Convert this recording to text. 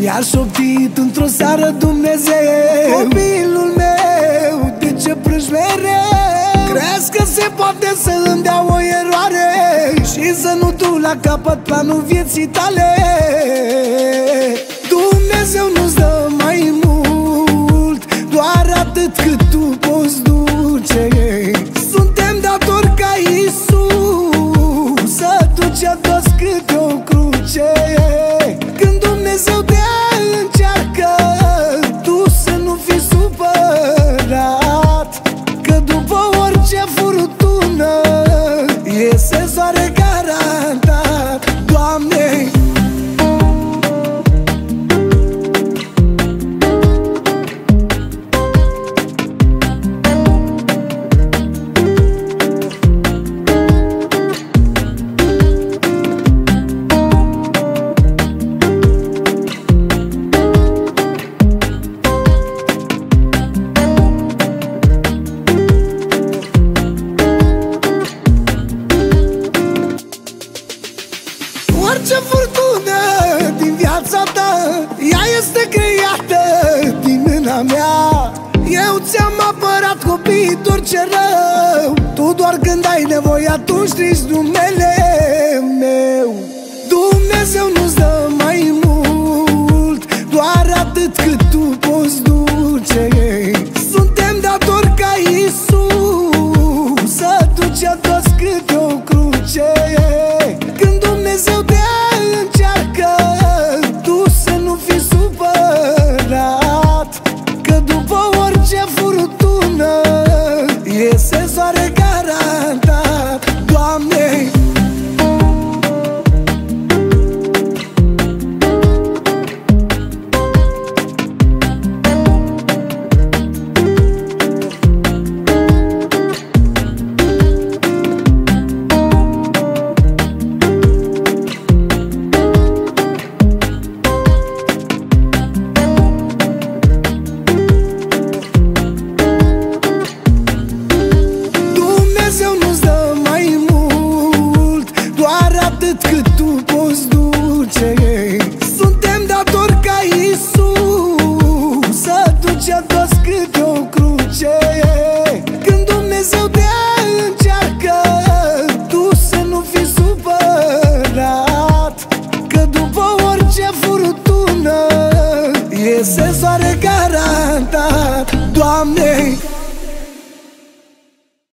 Mi-a șoptit într-o seară Dumnezeu: copilul meu, de ce plângi mereu? Crezi că se poate să îmi dea o eroare și să nu duc la capăt planul vieții tale? Dumnezeu nu-ți dă mai mult, doar atât cât tu poți duce. Suntem datori ca Iisus să duce toți câte o cruce. Când Dumnezeu te încearcă, tu să nu fii supărat, că după orice furtună iese soare garantat. Doamne, orice furtună din viața ta, ea este creată din mâna mea. Eu ți-am apărat copiii de orice rău, tu doar când ai nevoie atunci strigi numele meu. Dumnezeu nu-ți dă mai mult, doar atât cât tu poți duce. Suntem datori ca Iisus să duce toți câte o cruce. Când Dumnezeu te încearcă, tu să nu fii supărat, că după orice furtună iese soare garantat. Doamne, Dumnezeu nu-ți dă mai mult, doar atât cât